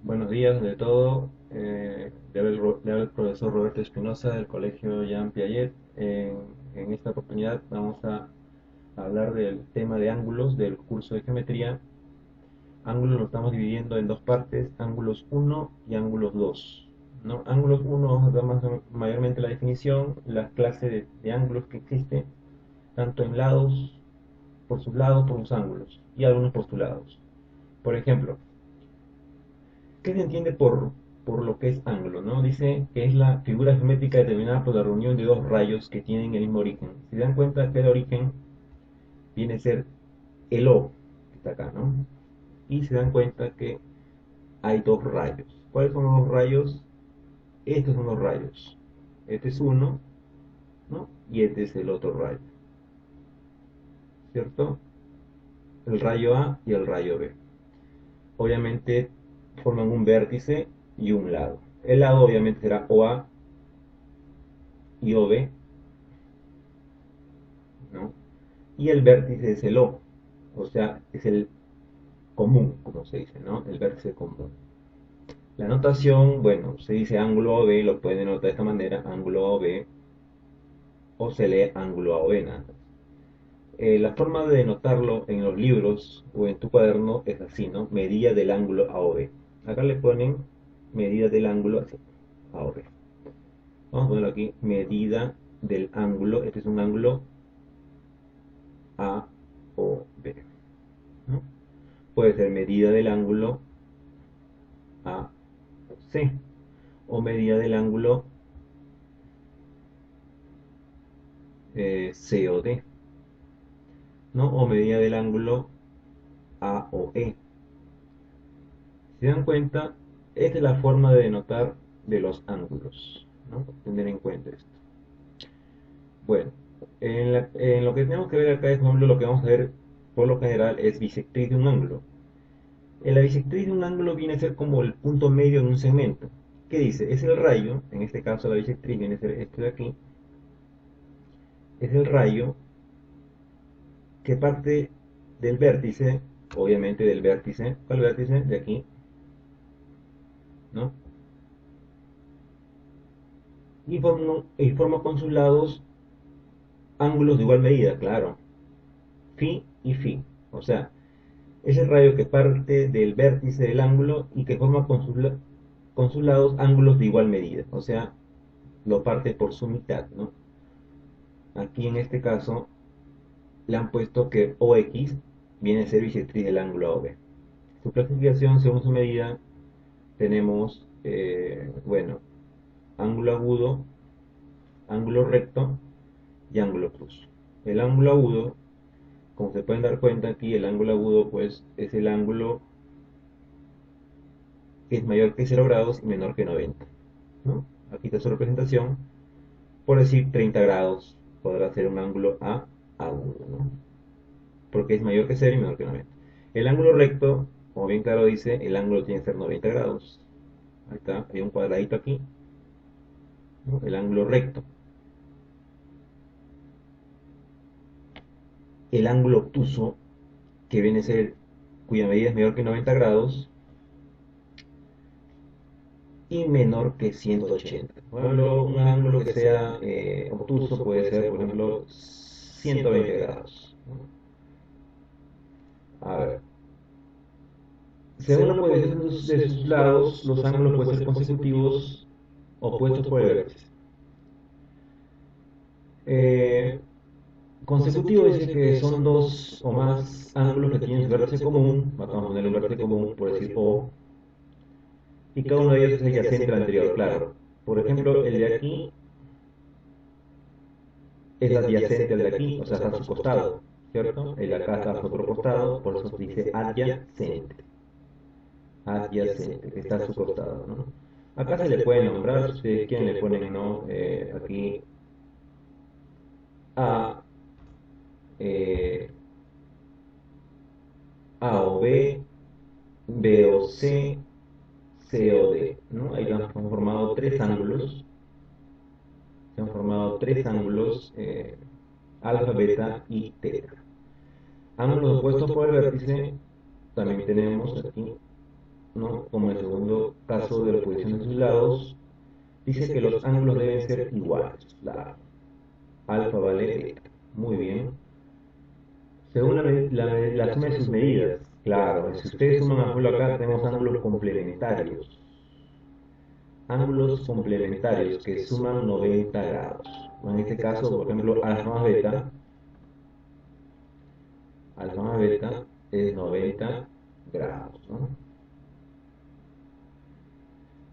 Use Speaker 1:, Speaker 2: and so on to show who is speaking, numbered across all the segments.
Speaker 1: Buenos días de todo. Le habla el profesor Roberto Espinosa del Colegio Jean Piaget. En esta oportunidad vamos a hablar del tema de ángulos del curso de geometría. Ángulos lo estamos dividiendo en dos partes, ángulos uno y ángulos 2. ¿No? Ángulos uno vamos a dar mayormente la definición, las clases de ángulos que existen, tanto en lados, por sus lados, por los ángulos, y algunos postulados. Por ejemplo, ¿qué se entiende por lo que es ángulo? ¿No? Dice que es la figura geométrica determinada por la reunión de dos rayos que tienen el mismo origen. Si se dan cuenta que el origen viene a ser el O, que está acá, ¿no? Y se dan cuenta que hay dos rayos. ¿Cuáles son los rayos? Estos son los rayos. Este es uno, ¿no? Y este es el otro rayo, ¿cierto? El rayo A y el rayo B. Obviamente forman un vértice y un lado. El lado obviamente será OA y OB, ¿no? Y el vértice es el o sea, es el común, como se dice, ¿no? El vértice común. La notación, bueno, se dice ángulo OB, lo pueden denotar de esta manera, ángulo OB, o se lee ángulo AOB, nada más. La forma de denotarlo en los libros o en tu cuaderno es así, ¿no? Medida del ángulo AOB. Acá le ponen medida del ángulo así, AOB. Vamos a ponerlo aquí, medida del ángulo, este es un ángulo AOB, ¿no? Puede ser medida del ángulo AC o medida del ángulo COD, ¿no? O medida del ángulo AOE. Si se dan cuenta, esta es la forma de denotar de los ángulos, ¿no? Tener en cuenta esto. Bueno, en lo que tenemos que ver acá es, por ejemplo, lo que vamos a ver por lo general es bisectriz de un ángulo. La bisectriz de un ángulo viene a ser como el punto medio en un segmento. ¿Qué dice? Es el rayo, en este caso la bisectriz viene a ser este de aquí, es el rayo que parte del vértice, obviamente del vértice, ¿cuál vértice? De aquí, ¿no? Y forma con sus lados ángulos de igual medida, claro, phi y phi. O sea, es el rayo que parte del vértice del ángulo y que forma con sus lados ángulos de igual medida. O sea, lo parte por su mitad, ¿no? Aquí en este caso le han puesto que OX viene a ser bisectriz del ángulo AOB. Su clasificación según su medida tenemos, bueno, ángulo agudo, ángulo recto y ángulo obtuso. El ángulo agudo, como se pueden dar cuenta aquí, el ángulo agudo pues es el ángulo que es mayor que 0 grados y menor que 90, ¿no? Aquí está su representación. Por decir 30 grados podrá ser un ángulo agudo, ¿no? Porque es mayor que 0 y menor que 90. El ángulo recto, como bien claro dice, el ángulo tiene que ser 90 grados. Ahí está, hay un cuadradito aquí, ¿no? El ángulo recto. El ángulo obtuso, que viene a ser, cuya medida es menor que 90 grados y menor que 180. Por ejemplo, un ángulo que sea obtuso puede ser, por ejemplo, 120 grados. A ver, según la posición de sus lados, los ángulos pueden ser consecutivos opuestos por el vértice. Eh, Consecutivo dice que son dos o más ángulos que tienen su vértice común. Vamos a ponerle un vértice común, por decir O, y cada uno de ellos es adyacente al anterior, claro. Por ejemplo, el de aquí es adyacente al de aquí, o sea, está a su costado, ¿cierto? El de acá está a su otro costado, por eso se dice adyacente. Adyacente, que está a su costado, ¿no? Acá se le puede nombrar, si ustedes quieren le ponen, ¿no? Aquí A, eh, A o B, B o C, C o D, ¿no? Ahí han formado tres ángulos, se han formado tres ángulos, alfa, beta y teta. Ángulos opuestos por el vértice, también tenemos aquí, ¿no? Como el segundo caso de la oposición de sus lados, dice que los ángulos deben ser iguales. La alfa vale beta. Muy bien. Según la suma de sus medidas, claro, si ustedes suman ángulo acá, tenemos ángulos complementarios. Ángulos complementarios que suman 90 grados. En este caso, por ejemplo, alfa más beta es 90 grados, ¿no?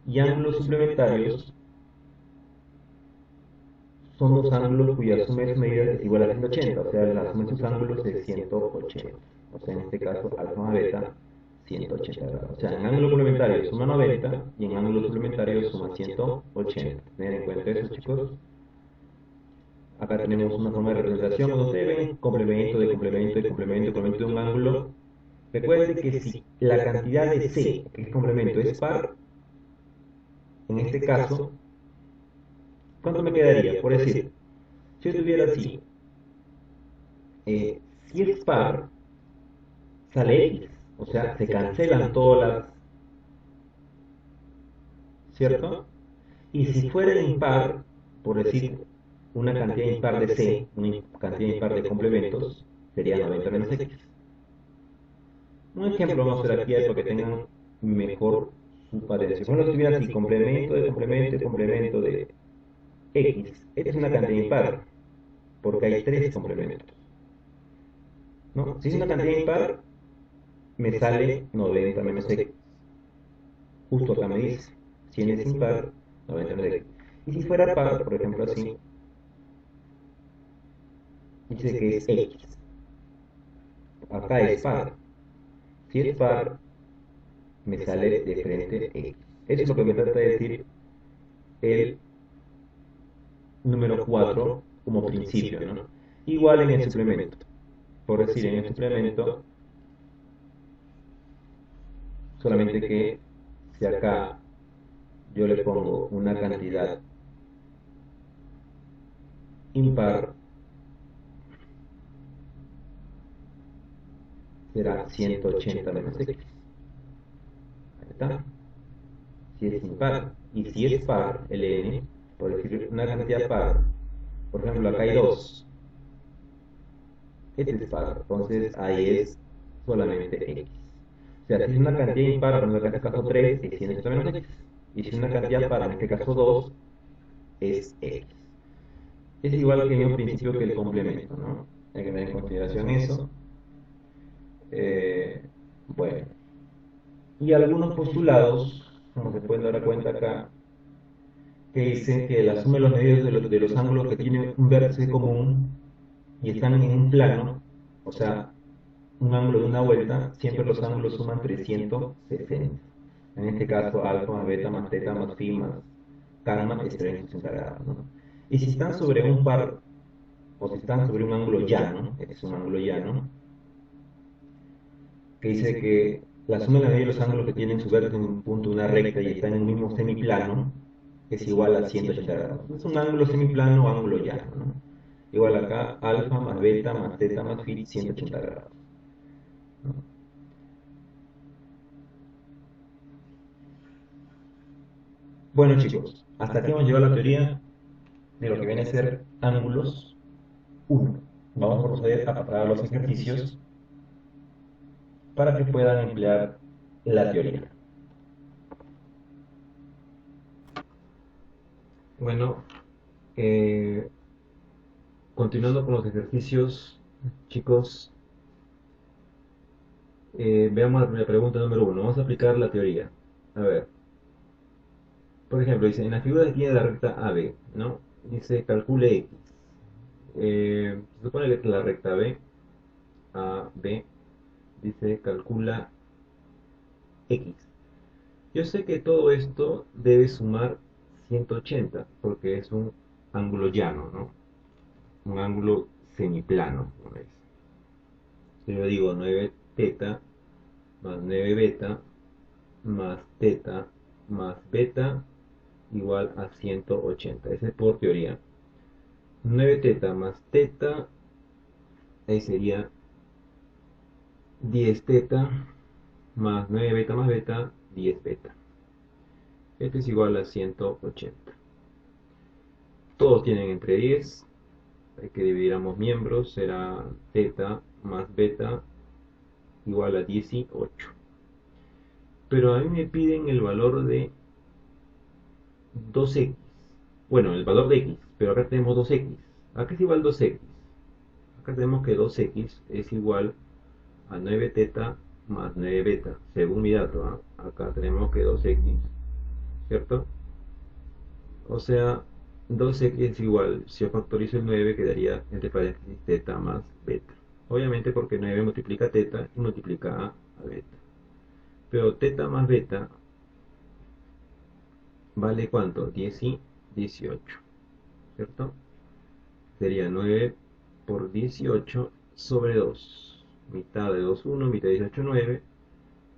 Speaker 1: Y ángulos suplementarios son dos ángulos cuya suma de sus medidas es igual a 180, o sea, la suma de sus ángulos es 180. O sea, en este caso, alfa más beta, 180 grados. O sea, en ángulo complementario suma 90 y en ángulo suplementario suma 180. Tener en cuenta eso, chicos. Acá tenemos una forma de representación donde ustedes ven complemento de complemento de complemento de complemento de un ángulo. Recuerden que si la cantidad de C, que es complemento, es par, en este caso, ¿cuánto me quedaría? Por decir, si yo tuviera así, si es par, sale X, o sea, se cancelan todas las, ¿cierto? Y si fuera impar, por decir, una cantidad impar de C, una cantidad impar de complementos, sería 90 menos X. Un ejemplo vamos a hacer aquí para que tengan mejor su parencia. Por ejemplo, si tuviera así, complemento de complemento de complemento de X. Esta es una cantidad impar, porque hay tres complementos, ¿no? Si es una cantidad impar, me sale 90 menos X. Justo acá me dice, si es impar, 90 menos X. Y si fuera par, por ejemplo así, dice que es X. Acá es par. Si es par, me sale de frente X. Eso es lo que me trata de decir el número 4 como principio, ¿no? Igual en el suplemento. Por decir, en el suplemento, solamente que si acá yo le pongo una cantidad impar, será 180 menos X. Ahí está. Si es impar. Y si es par, el n, por decir una cantidad par, por ejemplo, acá hay 2. Este es par, entonces ahí es solamente X. O sea, si es una cantidad impar, en este caso 3, es 180 menos X. Y si es una cantidad par, en este caso 2, es X. Es igual que en un principio que el complemento, ¿no? Hay que tener en consideración eso. Eh, bueno, y algunos postulados, como se pueden dar cuenta acá, que dicen que la suma de los medios de los ángulos que tienen un vértice común y están en un plano, o sea, un ángulo de una vuelta, siempre los ángulos suman 360. En este caso, alfa más beta más teta más phi más gamma es 360 grados, ¿no? Y si están sobre un par, o si están sobre un ángulo llano, es un ángulo llano, que dice que la suma de la medida de los ángulos que tienen su vértice en un punto de una recta y está en un mismo semiplano es igual a 180 grados. Es un ángulo semiplano o ángulo llano, ¿no? Igual acá, alfa más beta más teta más phi, 180 grados, ¿no? Bueno chicos, hasta aquí hemos llegado a la teoría de lo que viene a ser ángulos 1. Vamos a proceder a preparar los ejercicios para que puedan emplear la teoría. Bueno, eh, continuando con los ejercicios, chicos, veamos la pregunta número 1. Vamos a aplicar la teoría. A ver, por ejemplo, dice, en la figura que tiene la recta AB, ¿no? Dice, calcule X. Se supone que la recta B, AB, dice, calcula X. Yo sé que todo esto debe sumar 180, porque es un ángulo llano, ¿no? Un ángulo semiplano, ¿no es? Si yo digo 9 teta más 9 beta más teta más beta igual a 180. Ese es por teoría. 9 teta más teta, ahí sería 10 teta más 9 beta más beta, 10 beta. Esto es igual a 180. Todos tienen entre 10. Hay que dividir ambos miembros. Será teta más beta igual a 18. Pero a mí me piden el valor de 2x. Bueno, el valor de x. Pero acá tenemos 2x. Acá es igual 2x. Acá tenemos que 2x es igual a 9 teta más 9 beta. Según mi dato, ¿eh? Acá tenemos que 2x. ¿Cierto? O sea, 2x es igual, si yo factorizo el 9 quedaría entre paréntesis teta más beta. Obviamente porque 9 multiplica teta y multiplica a beta. Pero teta más beta vale ¿cuánto? 10 y 18. ¿Cierto? Sería 9 por 18 sobre 2. Mitad de 2, 1, mitad de 18, 9.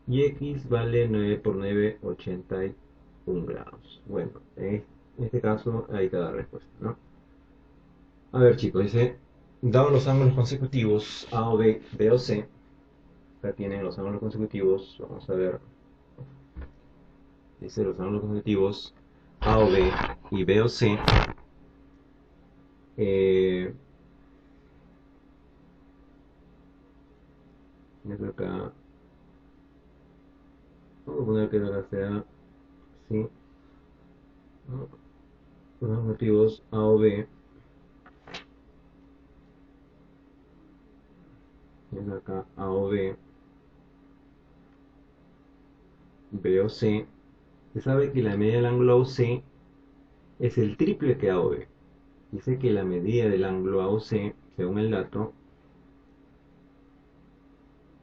Speaker 1: Y x vale 9 por 9, 81 grados. Bueno, en este caso ahí está la respuesta, ¿no? A ver chicos, dice, dados los ángulos consecutivos A o B, B o C, acá tienen los ángulos consecutivos, vamos a ver, dice los ángulos consecutivos A o B y B o C, eh, acá, vamos a poner que acá sea así, ¿no? Los ángulos consecutivos A o B, es acá A o B, B o C, se sabe que la medida del ángulo OC es el triple que A o B. Dice que la medida del ángulo AOC, según el dato,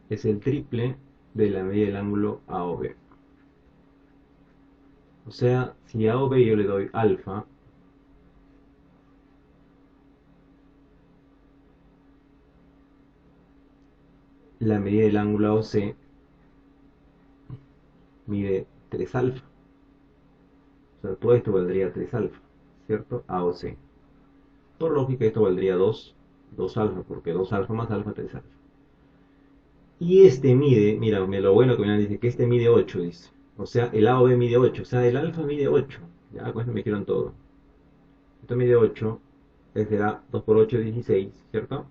Speaker 1: es el triple de la medida del ángulo AOB. O sea, si a AOB yo le doy alfa, la medida del ángulo AOC mide 3 alfa. O sea, todo esto valdría 3 alfa, ¿cierto? AOC. Por lógica esto valdría 2 alfa, porque 2 alfa más alfa, 3 alfa. Y este mide, mira, lo bueno que me dice que este mide 8, dice. O sea, el AOB mide 8, o sea, el alfa mide 8. Ya, con esto me dijeron todo. Esto mide 8, será 2 por 8, 16, ¿cierto?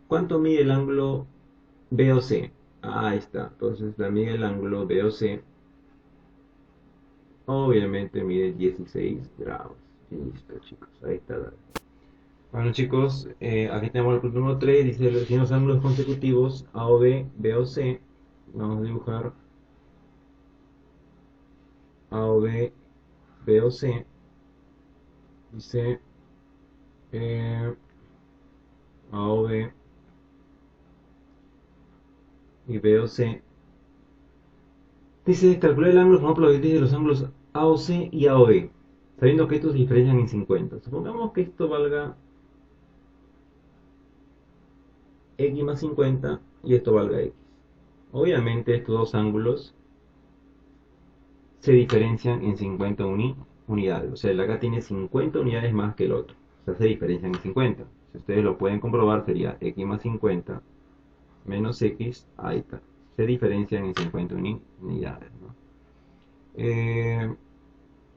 Speaker 1: ¿Cuánto mide el ángulo BOC? Ahí está. Entonces la mide el ángulo BOC. Obviamente mide 16 grados. Listo, chicos. Ahí está. Bueno, chicos, aquí tenemos el punto número 3. Dice los ángulos consecutivos A o B, B o C. Vamos a dibujar A o B, B o C. Dice A o B y B o C. Dice calcular el ángulo formado por los de los ángulos AOC y AOB, sabiendo que estos se diferencian en 50. Supongamos que esto valga x más 50 y esto valga x. Obviamente estos dos ángulos se diferencian en 50 unidades. O sea, el de acá tiene 50 unidades más que el otro. O sea, se diferencian en 50. Si ustedes lo pueden comprobar, sería x más 50 menos x, ahí está. Se diferencian en 50 unidades, ¿no?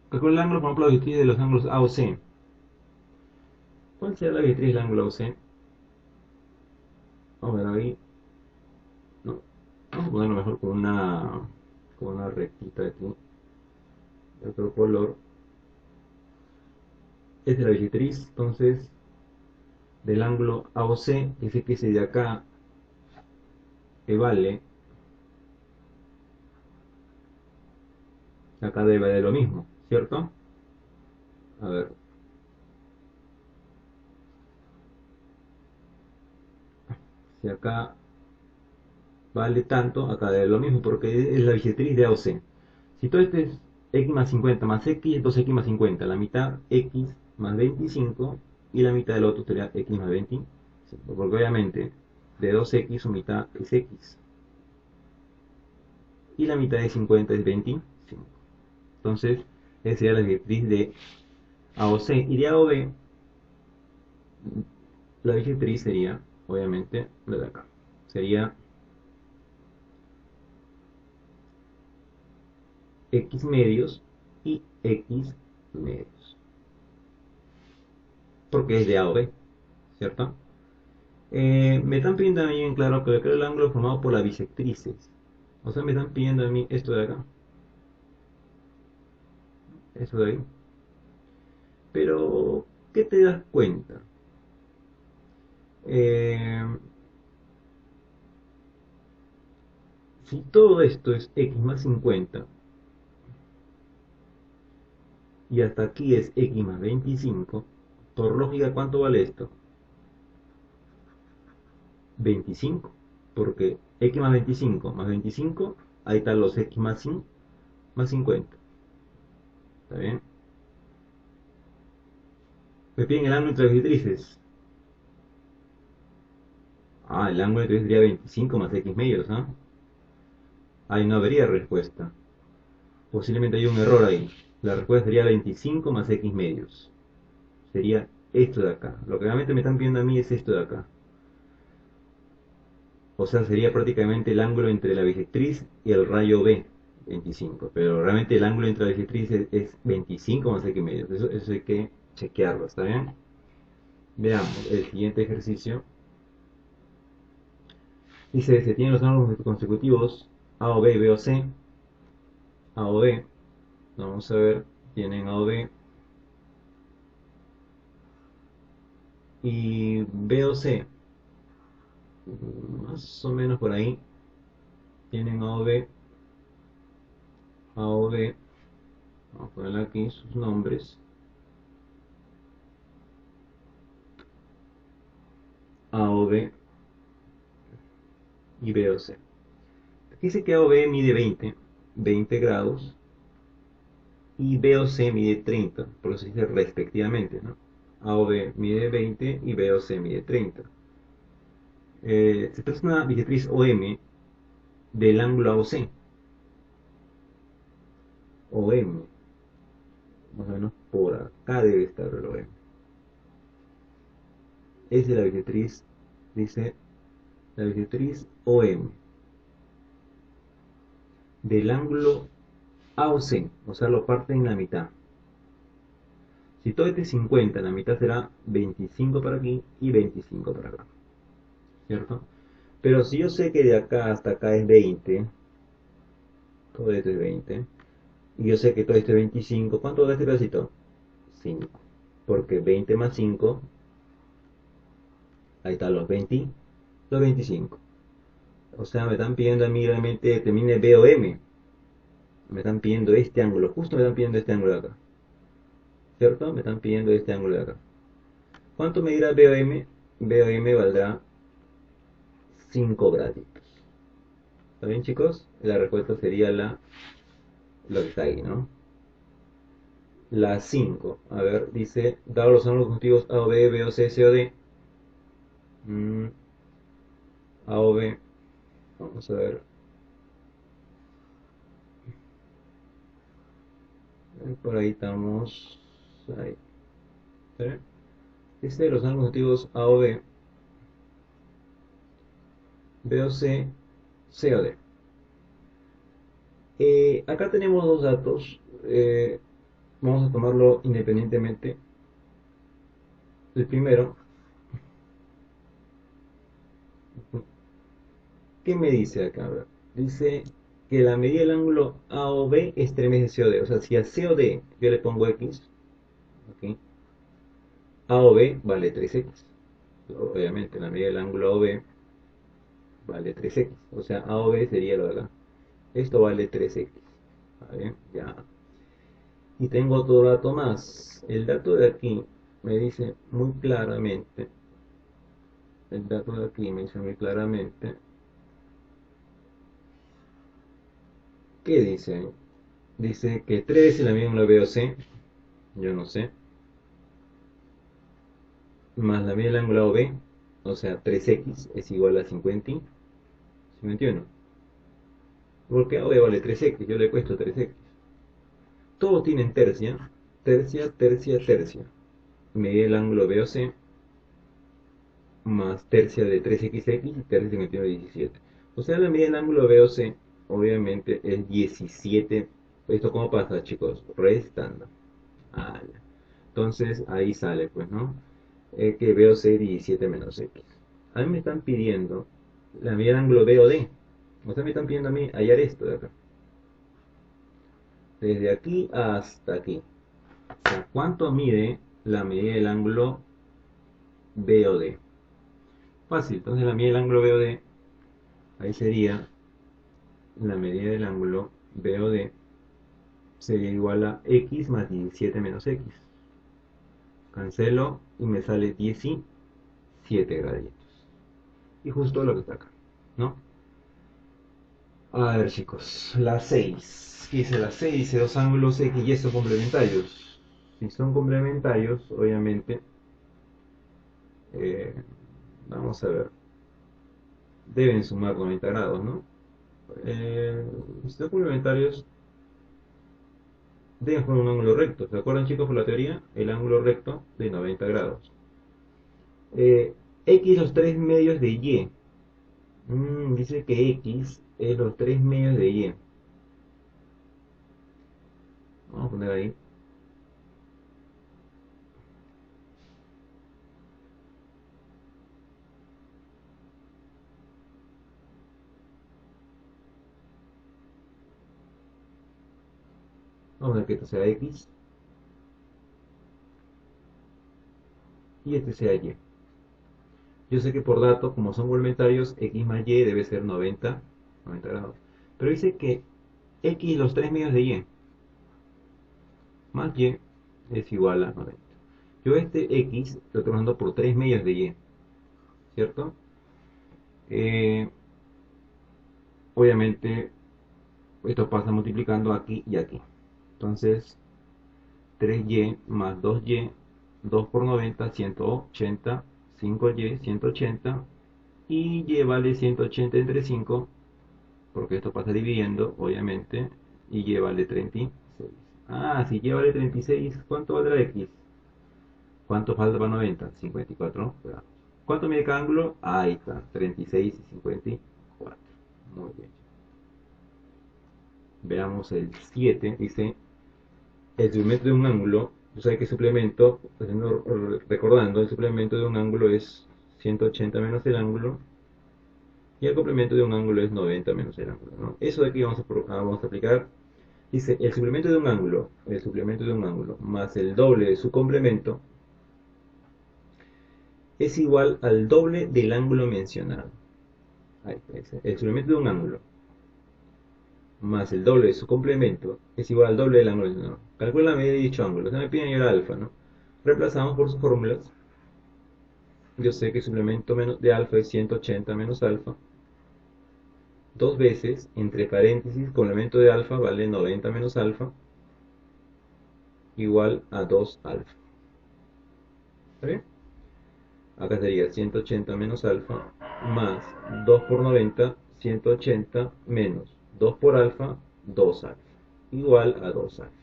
Speaker 1: Calcula el ángulo por ejemplo la directriz de los ángulos A o C. ¿Cuál será la directriz del ángulo C? Vamos a ver ahí. No. Vamos a ponerlo mejor con una rectita aquí. De otro color. Esta es la directriz, entonces, del ángulo AOC. Dice que ese de acá vale. Acá debe de lo mismo, ¿cierto? A ver. Si acá vale tanto, acá debe lo mismo, porque es la bisectriz de AOC. Si todo esto es x más 50 más x, entonces x más 50, la mitad x más 25 y la mitad del otro sería x más 25, porque obviamente de 2x su mitad es x y la mitad de 50 es 25. Entonces, esa sería la directriz de AOC y de AOB. La bisectriz sería, obviamente, la de acá. Sería X medios y X medios. Porque es de A o B, ¿cierto? Me están pidiendo a mí en claro que el ángulo formado por las bisectrices. O sea, me están pidiendo a mí esto de acá. Eso de ahí. Pero, ¿qué te das cuenta? Eh, si todo esto es X más 50 y hasta aquí es X más 25, por lógica, ¿cuánto vale esto? 25, porque X más 25, ahí están los X más 50. ¿Está bien? Me piden el ángulo entre las bisectrices. El ángulo entre sería 25 más X medios, ¿ah? Ahí no habría respuesta. Posiblemente hay un error ahí. La respuesta sería 25 más X medios. Sería esto de acá. Lo que realmente me están pidiendo a mí es esto de acá. O sea, sería prácticamente el ángulo entre la bisectriz y el rayo B, 25. Pero realmente el ángulo entre la bisectriz es 25 más X medios. Eso hay que chequearlo, ¿está bien? Veamos el siguiente ejercicio. Dice, se tienen los ángulos consecutivos A o B, B o C. A o B. Vamos a ver, tienen A o B. Y B o C, más o menos por ahí, tienen A o B. A o B. Vamos a poner aquí sus nombres. A o B y B o C. Aquí dice que A o B mide 20 grados, y B o C mide 30, por eso se dice respectivamente, ¿no? A o B mide 20 y B o C mide 30. Se trata de una bisectriz OM del ángulo AOC. OM, más o menos por acá debe estar el OM. Es de la bisectriz, dice la bisectriz OM del ángulo AOC, o sea, lo parte en la mitad. Si todo este es 50, la mitad será 25 para aquí y 25 para acá, ¿cierto? Pero si yo sé que de acá hasta acá es 20, todo esto es 20, y yo sé que todo esto es 25, ¿cuánto da este pedacito? 5, porque 20 más 5, ahí están los 20, los 25. O sea, me están pidiendo a mí realmente determine B o M. Me están pidiendo este ángulo, justo me están pidiendo este ángulo de acá, ¿cierto? Me están pidiendo este ángulo de acá. ¿Cuánto me dirá B o M? B o M valdrá 5 graditos. ¿Está bien, chicos? La respuesta sería lo que está ahí, ¿no? La 5. A ver, dice, dado los ángulos consecutivos A o B, B o C, C o D. A o B. Vamos a ver. Por ahí estamos. Ahí. ¿Sí? Dice los ángulos consecutivos A o B, B o C, C o D. Acá tenemos dos datos. Vamos a tomarlo independientemente. El primero, ¿qué me dice acá? A ver, dice que la medida del ángulo A o B es 3 veces C o D. O sea, si a C o D yo le pongo X, ¿ok? A o B vale 3X. Obviamente, la medida del ángulo A o B vale 3X. O sea, A o B sería lo de acá. Esto vale 3X. ¿Vale? Ya. Y tengo otro dato más. El dato de aquí me dice muy claramente. El dato de aquí me dice muy claramente. ¿Qué dice? Dice que 3 veces la medida del ángulo B o C, yo no sé, más la medida del ángulo A o B, o sea, 3X es igual a 51. Porque A o B vale 3X, yo le he puesto 3X. Todos tienen tercia, tercia, tercia, tercia. Medida del ángulo B o C más tercia de 3XX y tercia de 17. O sea, la medida del ángulo B o C obviamente es 17 ¿Esto cómo pasa, chicos? Restando. Ah, ya. Entonces ahí sale, pues, ¿no? Que veo C 17 menos X. A mí me están pidiendo la medida del ángulo BOD. O sea, me están pidiendo a mí hallar esto de acá. Desde aquí hasta aquí. O sea, ¿cuánto mide la medida del ángulo BOD? Fácil, entonces la medida del ángulo BOD, ahí sería la medida del ángulo BOD sería igual a X más 17 menos X. Cancelo y me sale 17 graditos. Y justo lo que está acá, ¿no? A ver, chicos, la 6. ¿Qué dice la 6? Dice dos ángulos X y Y son complementarios. Si son complementarios, obviamente, eh, vamos a ver, deben sumar 90 grados, ¿no? Si son complementarios, deben formar un ángulo recto. ¿Se acuerdan, chicos, por la teoría? El ángulo recto de 90 grados. Eh, X los 3 medios de Y. Dice que X es los 3 medios de Y. Vamos a poner ahí. Vamos a ver que esto sea X y este sea Y. Yo sé que por dato, como son complementarios, X más Y debe ser 90 grados. Pero dice que X los 3 medios de Y más Y es igual a 90. Yo este X lo estoy trabajando por 3 medios de Y, ¿cierto? Eh, obviamente esto pasa multiplicando aquí y aquí. Entonces 3Y más 2Y, 2 por 90, 180, 5Y, 180, y Y vale 180 entre 5, porque esto pasa dividiendo, obviamente, y Y vale 36. Ah, si Y vale 36, ¿cuánto valdrá X? ¿Cuánto falta para 90? 54 grados. ¿Cuánto mide cada ángulo? Ahí está, 36 y 54. Muy bien. Veamos el 7, dice, el suplemento de un ángulo, tú sabes que suplemento, recordando, el suplemento de un ángulo es 180 menos el ángulo, y el complemento de un ángulo es 90 menos el ángulo, ¿no? Eso de aquí vamos a aplicar. Dice, el suplemento de un ángulo más el doble de su complemento es igual al doble del ángulo mencionado. Ahí está, el suplemento de un ángulo más el doble de su complemento es igual al doble del ángulo mencionado. Calcula la medida de dicho ángulo. Se me piden el alfa, ¿no? Reemplazamos por sus fórmulas. Yo sé que el suplemento de alfa es 180 menos alfa. Dos veces, entre paréntesis, complemento de alfa vale 90 menos alfa, igual a 2 alfa. ¿Está bien? Acá sería 180 menos alfa más 2 por 90, 180 menos 2 por alfa, 2 alfa, igual a 2 alfa.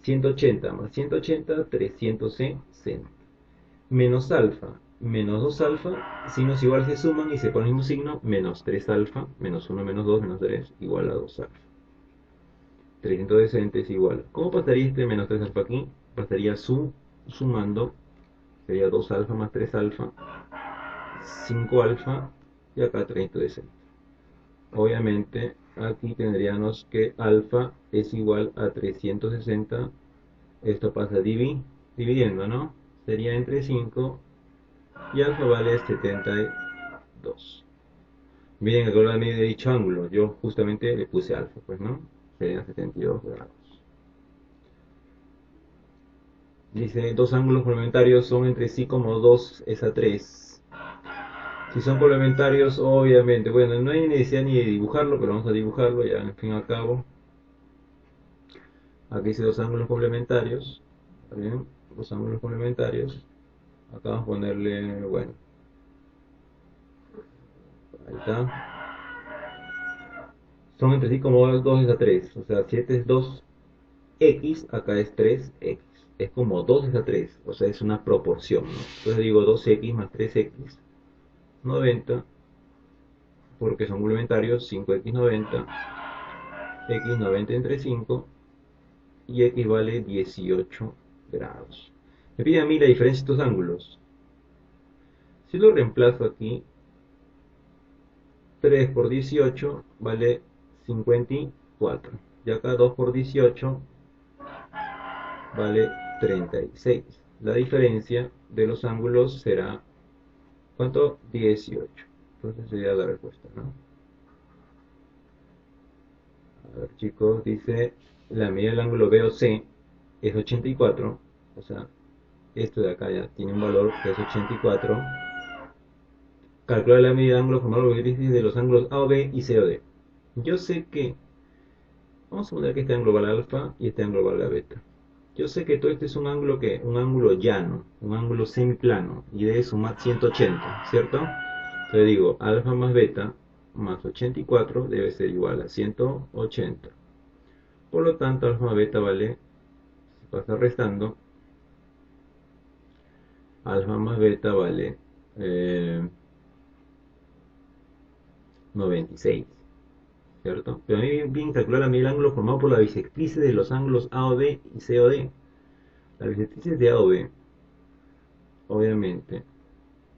Speaker 1: 180 más 180, 360. Menos alfa, menos 2 alfa, signos iguales se suman y se pone el mismo signo, menos 3 alfa, menos 1, menos 2, menos 3, igual a 2 alfa. 360 es igual. ¿Cómo pasaría este menos 3 alfa aquí? Pasaría sumando, sería 2 alfa más 3 alfa, 5 alfa, y acá 360. Obviamente aquí tendríamos que alfa es igual a 360. Esto pasa dividiendo, ¿no? Sería entre 5 y alfa vale 72. Miren que con la medida de dicho ángulo, yo justamente le puse alfa, pues, ¿no? Serían 72 grados. Dice, dos ángulos complementarios son entre sí como 2 es a 3. Si son complementarios, obviamente, bueno, no hay necesidad ni de dibujarlo, pero vamos a dibujarlo ya, en fin y al cabo. Aquí dice dos ángulos complementarios. ¿Está bien? Dos ángulos complementarios. Acá vamos a ponerle, bueno, ahí está. Son entre sí como 2 es a 3. O sea, 7 es 2x, acá es 3x. Es como 2 es a 3. O sea, es una proporción, ¿no? Entonces digo 2x más 3x, 90, porque son complementarios, 5x 90 x 90 entre 5 y x vale 18 grados. Me pide a mí la diferencia de estos ángulos. Si lo reemplazo aquí, 3 por 18 vale 54. Y acá 2 por 18 vale 36. La diferencia de los ángulos será, ¿cuánto? 18. Entonces sería la respuesta, ¿no? A ver, chicos, dice la medida del ángulo BOC es 84. O sea, esto de acá ya tiene un valor que es 84. Calcular la medida de ángulo formado por el vértices de los ángulos AOB y COD. Yo sé que, vamos a suponer que este ángulo vale alfa y este ángulo vale beta. Yo sé que todo este es un ángulo que, un ángulo llano, un ángulo semiplano, y debe sumar 180, ¿cierto? Entonces digo, alfa más beta más 84 debe ser igual a 180. Por lo tanto, alfa más beta vale, se pasa restando, alfa más beta vale 96, ¿cierto? Pero a mí bien calcular a mí el ángulo formado por la bisectrices de los ángulos AOB y COD. Las bisectrices de AOB, obviamente,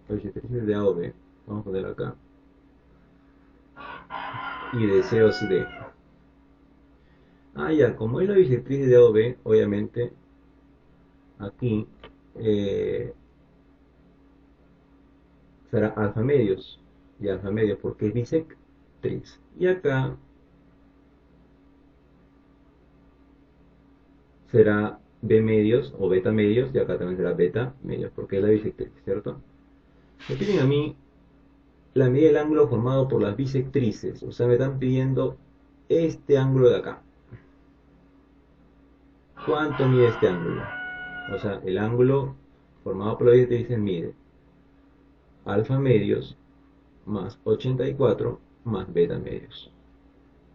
Speaker 1: las bisectrices de AOB, vamos a poner acá, y de COD. Ah, ya, como es la bisectriz de AOB, obviamente, aquí será alfa medios, y alfa medios porque es bisectriz. Y acá será B medios o beta medios, y acá también será beta medios, porque es la bisectriz, ¿cierto? Me piden a mí la medida del ángulo formado por las bisectrices, o sea, me están pidiendo este ángulo de acá. ¿Cuánto mide este ángulo? O sea, el ángulo formado por las bisectrices mide alfa medios más 84 más beta medios.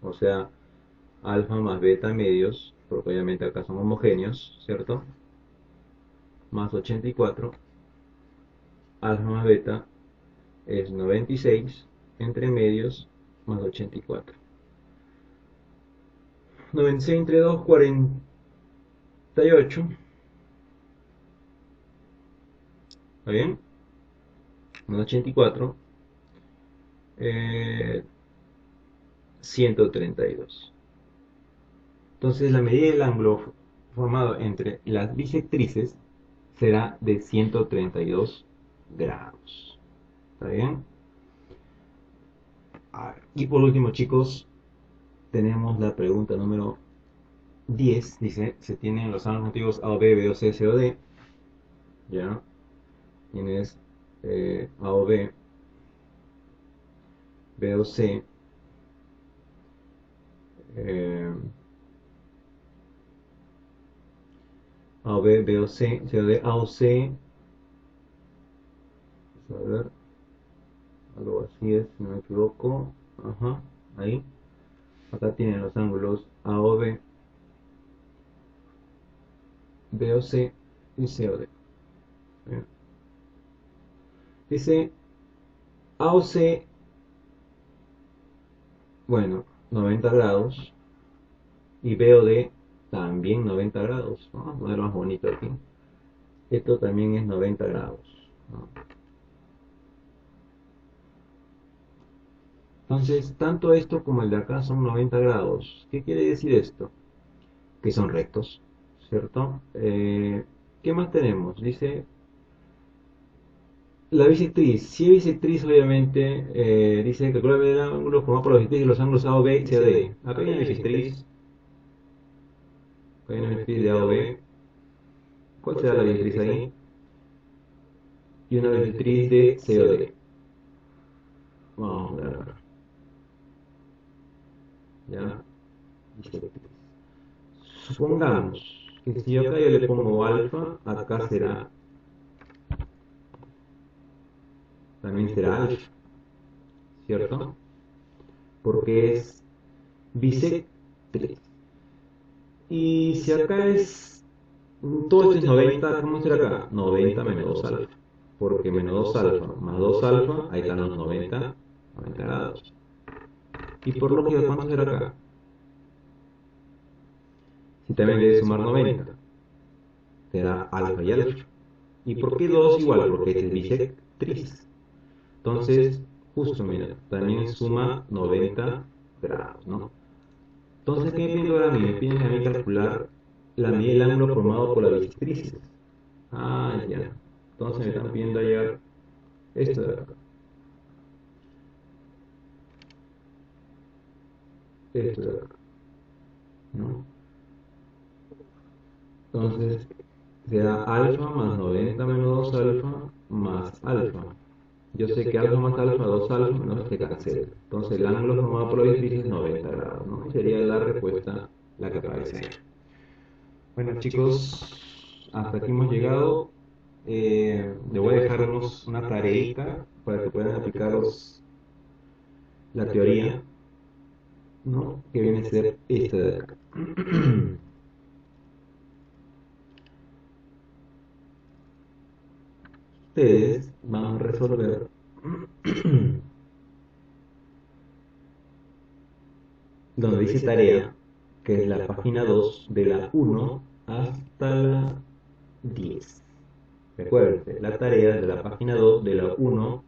Speaker 1: O sea, alfa más beta medios, porque obviamente acá son homogéneos, ¿cierto? Más 84, alfa más beta es 96 entre medios más 84. 96 entre 2, 48. ¿Está bien? Más 84, 132. Entonces la medida del ángulo formado entre las bisectrices será de 132 grados. ¿Está bien? Y por último, chicos, tenemos la pregunta número 10. Dice, se tienen los ángulos antiguos AOB, BOC, COD. ¿Ya? Tienes AOB, BOC, AOB, BOC, COD, AOC. A ver, algo así es, si no me equivoco. Ajá, ahí. Acá tienen los ángulos AOB, BOC y COD. Bien. Dice AOC, bueno, 90 grados. Y BOD también 90 grados. Vamos a poner más bonito aquí. Esto también es 90 grados, ¿no? Entonces, tanto esto como el de acá son 90 grados. ¿Qué quiere decir esto? Que son rectos, ¿cierto? ¿Qué más tenemos? Dice la bisectriz. Si es bisectriz, obviamente, dice que el ángulo formado por la bisectriz de los ángulos AOB y COD. Acá hay una bisectriz. Acá hay una bisectriz de AOB. ¿Cuál será la bisectriz ahí? Y una bisectriz de COD. Vamos a ver acá. Ya, bisectriz. Supongamos que si yo acá yo le pongo alfa, acá será, también será alfa, ¿cierto? Porque es bisectriz. Y si acá es, todo esto es 90, ¿cómo será acá? 90 menos 2 alfa. Porque menos 2 alfa más 2 alfa, ahí están los 90 grados. Y por lógica, ¿cuánto será acá? Si también debes sumar 90, te da alfa y alfa. ¿Y por qué 2 igual? Porque este es bisectriz. Entonces, justo, mira, también suma 90 grados, ¿no? Entonces, ¿qué me piden ahora a mí? Me piden a mí calcular la medida del ángulo formado por la bisectriz. Ah, ya. Entonces me están pidiendo hallar esto de acá. Esto de acá, ¿no? Entonces, será alfa más 90 menos 2 alfa más alfa. Yo sé que alfa más alfa, 2 alfa menos se cancela. Entonces, el ángulo formado por la bisectriz es 90 grados, ¿no? Y sería la respuesta la que aparece ahí. Bueno, chicos, hasta aquí hemos llegado. Le voy a dejar una tareita para que puedan aplicaros la teoría, ¿no? Que viene a ser esta de acá. Ustedes van a resolver donde dice tarea, que es la página 2 de la 1 hasta la 10. Recuerden, la tarea de la página 2 de la 1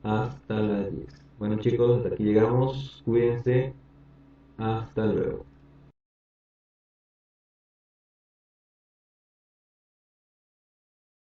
Speaker 1: hasta la 10. Bueno chicos, hasta aquí llegamos. Cuídense. Hasta luego.